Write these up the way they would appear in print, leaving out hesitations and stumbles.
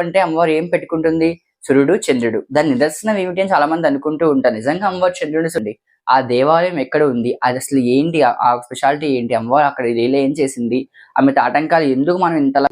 అంటే అమ్మవారు ఏం పెట్టుకుంటుంది? సూర్యుడు, చంద్రుడు. దాని నిదర్శనం ఏమిటి అని చాలా మంది అనుకుంటూ ఉంటారు. నిజంగా అమ్మవారు చంద్రుడిని చూడండి. ఆ దేవాలయం ఎక్కడ ఉంది? అదసలు ఏంటి? ఆ స్పెషాలిటీ ఏంటి? అమ్మవారు అక్కడ లీల ఏం చేసింది? ఆమె ఆటంకాలు ఎందుకు మనం ఇంతలా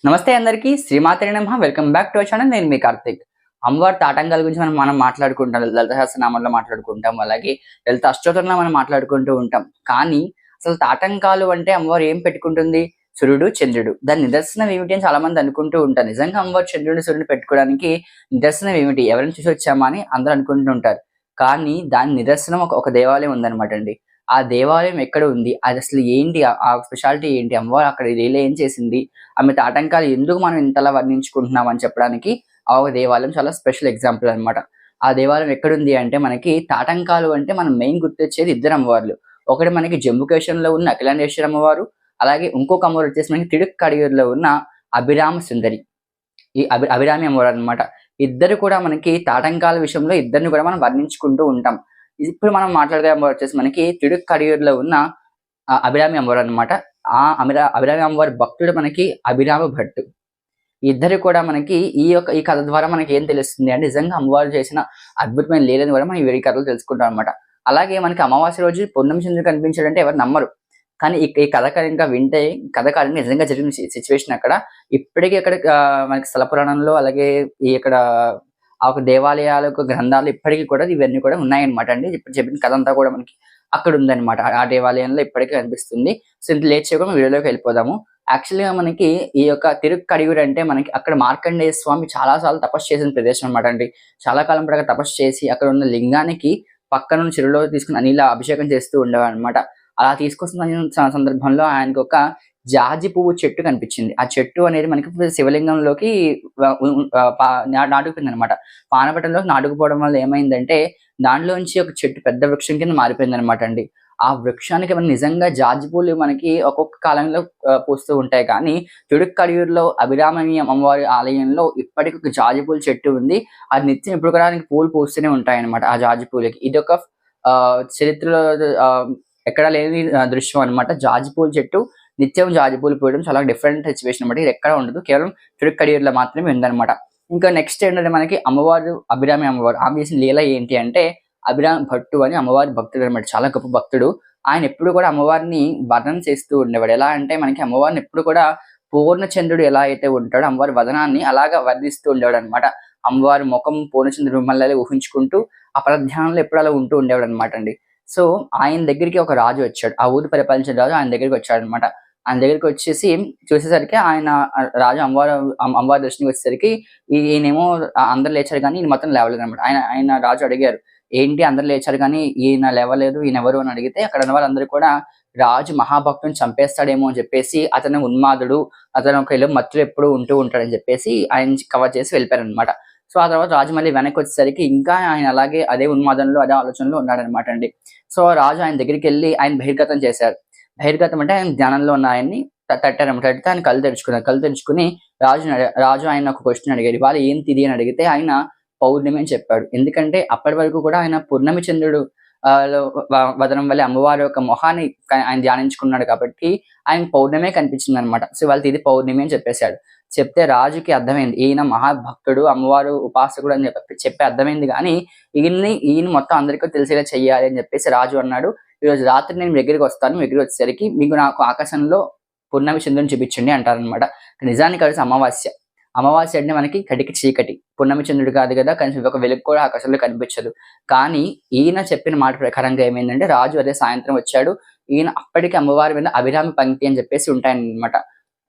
నమస్తే అందరికీ, శ్రీమాత్రే నమః. Welcome back to our channel. నేను మీ కార్తిక్. అమ్మవారి తాటంకాల గురించి మనం మాట్లాడుకుంటాం. లలిత సహస్రనామంలో మాట్లాడుకుంటాం. అలాగే లలిత అష్టోత్తరంలో మనం మాట్లాడుకుంటూ ఉంటాం. కానీ అసలు తాటంకాలు అంటే అమ్మవారు ఏం పెట్టుకుంటుంది? సూర్యుడు, చంద్రుడు. దాని నిదర్శనం ఏమిటి అని చాలా మంది అనుకుంటూ ఉంటారు. నిజంగా అమ్మవారు చంద్రుడిని, సూర్యుడిని పెట్టుకోవడానికి నిదర్శనం ఏమిటి? ఎవరైనా చూసి వచ్చామా అని అందరూ అనుకుంటూ ఉంటారు. కానీ దాని నిదర్శనం ఒక దేవాలయం ఉందన్నమాట అండి. ఆ దేవాలయం ఎక్కడ ఉంది? అది అసలు ఏంటి? ఆ స్పెషాలిటీ ఏంటి? అమ్మవారు అక్కడ లీల ఏం చేసింది? ఆమె ఆటంకాలు ఎందుకు మనం ఇంతలా వర్ణించుకుంటున్నాం అని చెప్పడానికి ఆ ఒక దేవాలయం చాలా స్పెషల్ ఎగ్జాంపుల్ అన్నమాట. ఆ దేవాలయం ఎక్కడుంది అంటే మనకి తాటంకాలు అంటే మనం మెయిన్ గుర్తొచ్చేది ఇద్దరు అమ్మవార్లు. ఒకటి మనకి జంబుకేశ్వరంలో ఉన్న అఖిలాండేశ్వరి అమ్మవారు, అలాగే ఇంకొక అమ్మవారు వచ్చేసి మనకి తిడుక్కడియూరులో ఉన్న అభిరామ సుందరి. ఈ అభిరామి అమ్మవారు అన్నమాట. ఇద్దరు కూడా మనకి తాటంకాల విషయంలో ఇద్దరిని కూడా మనం వర్ణించుకుంటూ ఉంటాం. ఇప్పుడు మనం మాట్లాడే అమ్మవారు వచ్చేసి మనకి తిడుక్కడియూరులో ఉన్న అభిరామి అమ్మవారు అన్నమాట. ఆ అభిరామి అమ్మవారి భక్తుడు మనకి అభిరామ భట్టు. ఇద్దరు కూడా మనకి ఈ కథ ద్వారా మనకి ఏం తెలుస్తుంది అంటే నిజంగా అమ్మవారు చేసిన అద్భుతమైన లీలని కూడా మనం ఈ కథలు తెలుసుకుంటాం అనమాట. అలాగే మనకి అమావాస్య రోజు పొన్నం చంద్రుడు కనిపించాడంటే ఎవరు నమ్మరు. కానీ ఈ కథ ఇంకా వింటే కథ కాదు నిజంగా జరిగిన సిచ్యువేషన్ అక్కడ ఇప్పటికీ అక్కడ మనకి స్థల పురాణంలో అలాగే ఇక్కడ ఆ ఒక దేవాలయాలకు గ్రంథాలు ఇప్పటికీ కూడా ఇవన్నీ కూడా ఉన్నాయన్నమాట అండి. ఇప్పుడు చెప్పిన కథ అంతా కూడా మనకి అక్కడ ఉందన్నమాట. ఆ దేవాలయంలో ఇప్పటికీ కనిపిస్తుంది. సో ఇంత లేట్ చేయకుండా వీడియోలోకి వెళ్ళిపోదాము. యాక్చువల్‌గా మనకి ఈ యొక్క తిరుక్కడియూరు అంటే మనకి అక్కడ మార్కండేయ స్వామి చాలా సార్లు తపస్సు చేసిన ప్రదేశం అన్నమాట అండి. చాలా కాలం పాటు తపస్సు చేసి అక్కడ ఉన్న లింగానికి పక్కనున్న చెరువులో తీసుకుని నీళ్ళ అభిషేకం చేస్తూ ఉండేవారన్నమాట. అలా తీసుకొస్తున్న సందర్భంలో ఆయనకు ఒక జాజి పువ్వు చెట్టు కనిపించింది. ఆ చెట్టు అనేది మనకి శివలింగంలోకి నాటుకుపోయిందన్నమాట. పానపట్టంలోకి నాటుకుపోవడం వల్ల ఏమైందంటే దాంట్లోంచి ఒక చెట్టు పెద్ద వృక్షం కింద మారిపోయిందన్నమాట అండి. ఆ వృక్షానికి మనం నిజంగా జాజి పూలు మనకి ఒక్కొక్క కాలంలో పూస్తూ ఉంటాయి. కానీ తిడుక్కడియూరులో అభిరామణి అమ్మవారి ఆలయంలో ఇప్పటికి ఒక జాజి పూల చెట్టు ఉంది. అది నిత్యం ఇప్పుడు కూడా పూలు పూస్తూనే ఉంటాయన్నమాట ఆ జాజి పూలకి. ఇది ఒక చరిత్రలో ఎక్కడా లేని దృశ్యం అన్నమాట. జాజి పూల చెట్టు నిత్యం జాజి పూలు పూయడం చాలా డిఫరెంట్ సిచ్యువేషన్ అన్నమాట. ఇది ఎక్కడ ఉండదు, కేవలం తిడుక్కడియూరులో మాత్రమే ఉందన్నమాట. ఇంకా నెక్స్ట్ ఏంటంటే మనకి అమ్మవారు అభిరామి అమ్మవారు ఆమె చేసిన లీల ఏంటి అంటే అభిరామ భట్టు అని అమ్మవారి భక్తుడు అనమాట. చాలా గొప్ప భక్తుడు. ఆయన ఎప్పుడు కూడా అమ్మవారిని వర్ణన చేస్తూ ఉండేవాడు. ఎలా అంటే మనకి అమ్మవారిని ఎప్పుడు కూడా పూర్ణచంద్రుడు ఎలా అయితే ఉంటాడో అమ్మవారి వదనాన్ని అలాగా వర్ణిస్తూ ఉండేవాడు అనమాట. అమ్మవారి ముఖం పూర్ణచంద్రుడు మళ్ళీ ఊహించుకుంటూ ఆ పరధ్యానంలో ఎప్పుడు అలా ఉంటూ ఉండేవాడు అనమాట అండి. సో ఆయన దగ్గరికి ఒక రాజు వచ్చాడు. ఆ ఊరు పరిపాలించిన రాజు ఆయన దగ్గరికి వచ్చాడు అనమాట. ఆయన దగ్గరికి వచ్చేసి చూసేసరికి ఆయన రాజు అమ్మవారి దర్శనానికి వచ్చేసరికి ఈయనేమో అందరు లేచారు కానీ ఈయన మొత్తం లేవలేదు అనమాట. ఆయన రాజు అడిగారు, ఏంటి అందరు లేచారు కానీ ఈయన లేవలేదు, ఈయన ఎవరు అని అడిగితే అక్కడ ఉన్న వాళ్ళందరూ కూడా రాజు మహాభక్తుని చంపేస్తాడేమో అని చెప్పేసి అతను ఉన్మాదుడు, అతను ఒక మత్తులు ఎప్పుడు ఉంటూ ఉంటాడని చెప్పేసి ఆయన కవర్ చేసి వెళ్ళిపోయారనమాట. సో ఆ తర్వాత రాజు మళ్ళీ వెనక్కి వచ్చేసరికి ఇంకా ఆయన అలాగే అదే ఉన్మాదంలో అదే ఆలోచనలో ఉన్నాడనమాట అండి. సో రాజు ఆయన దగ్గరికి వెళ్ళి ఆయన బహిర్గతం చేశారు. బహిర్గతం అంటే ఆయన ధ్యానంలో ఉన్న ఆయన్ని తట్టారనమాట. తట్టితే ఆయన కళ్ళు తెరుచుకున్నారు. కళ్ళు తెరుచుకుని రాజు ఆయన ఒక క్వశ్చన్ అడిగారు, ఇవాళ ఏం తిది అని అడిగితే ఆయన పౌర్ణమి అని చెప్పాడు. ఎందుకంటే అప్పటి వరకు కూడా ఆయన పూర్ణమి చంద్రుడు వదనం వల్ల అమ్మవారి యొక్క మొహాన్ని ఆయన ధ్యానించుకున్నాడు కాబట్టి ఆయన పౌర్ణమే కనిపించింది అనమాట. సో వాళ్ళ ఇది పౌర్ణమి అని చెప్పేశాడు. చెప్తే రాజుకి అర్థమైంది ఈయన మహాభక్తుడు, అమ్మవారు ఉపాసకుడు అని చెప్పి అర్థమైంది. కానీ ఈయన మొత్తం అందరికీ తెలిసేలా చెయ్యాలి అని చెప్పేసి రాజు అన్నాడు, ఈరోజు రాత్రి నేను మీ దగ్గరికి వస్తాను, మీ దగ్గరికి వచ్చేసరికి మీకు నాకు ఆకాశంలో పూర్ణమి చంద్రుని చూపించండి అంటారనమాట. నిజానికి కలిసి అమావాస్య అంటే మనకి కటికి చీకటి, పూర్ణమి చంద్రుడు కాదు కదా, కనీసం ఒక వెలుగు కూడా ఆకాశంలో కనిపించదు. కానీ ఈయన చెప్పిన మాట ప్రకారంగా ఏమైందంటే రాజు అదే సాయంత్రం వచ్చాడు. ఈయన అప్పటికి అమ్మవారి మీద అభిరామి పంక్తి అని చెప్పేసి ఉంటాయన్నమాట.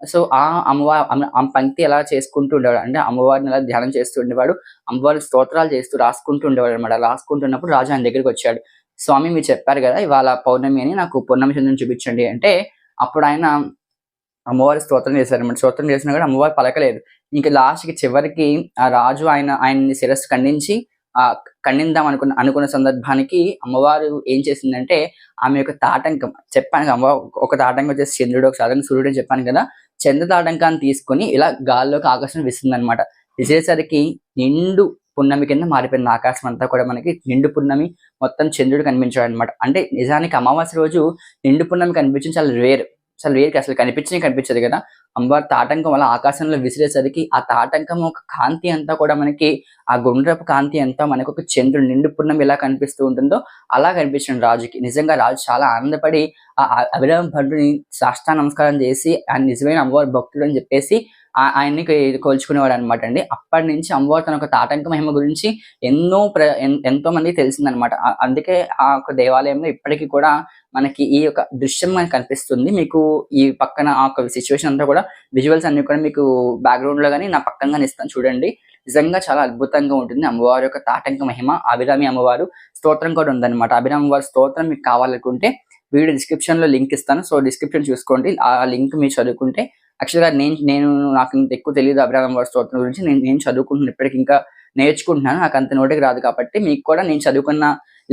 సో ఆ పంక్తి ఎలా చేసుకుంటూ ఉండేవాడు అంటే అమ్మవారిని ఎలా ధ్యానం చేస్తూ ఉండేవాడు, అమ్మవారి స్తోత్రాలు చేస్తూ రాసుకుంటూ ఉండేవాడు అనమాట. రాసుకుంటున్నప్పుడు రాజు ఆయన దగ్గరికి వచ్చాడు. స్వామి మీరు చెప్పారు కదా ఇవాళ పౌర్ణమి అని, నాకు పూర్ణమి చంద్రుని చూపించండి అంటే అప్పుడు ఆయన అమ్మవారి స్తోత్రం చేశారనమాట. స్తోత్రం చేసినా కూడా అమ్మవారు పలకలేదు. ఇంకా లాస్ట్‌కి చివరికి ఆ రాజు ఆయన్ని శిరస్సు ఖండిద్దాం అనుకున్న సందర్భానికి అమ్మవారు ఏం చేసిందంటే ఆమె యొక్క తాటంకం చెప్పాను ఒక తాటంకం వచ్చేసి చంద్రుడు, ఒక తాటంకం సూర్యుడు అని చెప్పాను కదా, చంద్ర తాటంకాన్ని తీసుకొని ఇలా గాల్లోకి ఆకాశం విసిందనమాట. విసేసరికి నిండు పున్నమి కింద మారిపోయింది ఆకాశం అంతా కూడా. మనకి నిండు పున్నమి మొత్తం చంద్రుడు కనిపించాడు అనమాట. అంటే నిజానికి అమావాస్య రోజు నిండు పున్నమి కనిపించడం చాలా రేర్, అసలు కనిపించదు కదా. అమ్మవారి తాటంకం అలా ఆకాశంలో విసిరేసరికి ఆ తాటంకం ఒక కాంతి అంతా కూడా మనకి ఆ గుండ్రపు కాంతి అంతా మనకు ఒక చంద్రుడు నిండు పున్నమి ఎలా కనిపిస్తూ ఉంటుందో అలా కనిపించింది రాజుకి. నిజంగా రాజు చాలా ఆనందపడి అభిరామ భటుని సాష్టాంగ నమస్కారం చేసి ఆయన నిజమైన అమ్మవారి భక్తుడు అని చెప్పేసి ఆయన్ని కోల్చుకునేవాడు అనమాట అండి. అప్పటి నుంచి అమ్మవారు తన ఒక తాటంక మహిమ గురించి ఎంతో మందికి తెలిసిందనమాట. అందుకే ఆ యొక్క దేవాలయంలో ఇప్పటికీ కూడా మనకి ఈ యొక్క దృశ్యం మనకు కనిపిస్తుంది. మీకు ఈ పక్కన ఆ యొక్క సిచ్యువేషన్ అంతా కూడా విజువల్స్ అన్ని కూడా మీకు బ్యాక్గ్రౌండ్ లో గానీ నా పక్కన గానీ ఇస్తాను చూడండి. నిజంగా చాలా అద్భుతంగా ఉంటుంది అమ్మవారి యొక్క తాటంక మహిమ. అభిరామి అమ్మవారు స్తోత్రం కూడా ఉందన్నమాట. అభిరామి అమ్మవారి స్తోత్రం మీకు కావాలనుకుంటే వీడియో డిస్క్రిప్షన్ లో లింక్ ఇస్తాను. సో డిస్క్రిప్షన్ చూసుకోండి. ఆ లింక్ మీరు చదువుకుంటే యాక్చువల్గా నాకు ఇంత ఎక్కువ తెలియదు అభిరామి అమ్మవారి స్తోత్రం గురించి. నేను చదువుకుంటున్నాను, ఇప్పటికి ఇంకా నేర్చుకుంటున్నాను. నాకు అంత నోటికి రాదు కాబట్టి మీకు కూడా నేను చదువుకున్న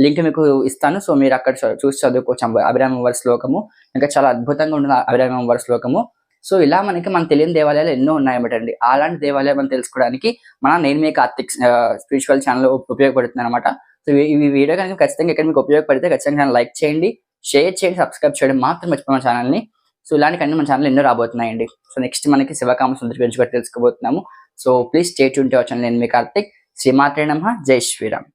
లింక్ మీకు ఇస్తాను. సో మీరు అక్కడ చూసి చదువుకోవచ్చు అభిరామి అమ్మవారి శ్లోకము. ఇంకా చాలా అద్భుతంగా ఉంటుంది అభిరామి అమ్మవారి శ్లోకము. సో ఇలా మనకి తెలియని దేవాలయాలు ఎన్నో ఉన్నాయన్నమాట. అలాంటి దేవాలయాలు మనం తెలుసుకోవడానికి నేను మీ కార్తిక్ స్పిరిచువల్ ఛానల్ ఉపయోగపడుతుంది అనమాట. సో ఈ వీడియో కనుక ఖచ్చితంగా ఇక్కడ మీకు ఉపయోగపడితే ఖచ్చితంగా లైక్ చేయండి, షేర్ చేయండి, సబ్స్క్రైబ్ చేయడం మాత్రం మర్చిపోయిన ఛానల్ని. సో ఇలాంటి మన ఛానల్ ఎన్నో రాబోతున్నాయండి. సో నెక్స్ట్ మనకి శివకామ సుందరి గురించి కూడా తెలుసుకోబోతున్నాము. So please stay tune to our channel. నేను మీ కార్తిక్. శ్రీమాత్రే నమః. జై శ్రీరామ్.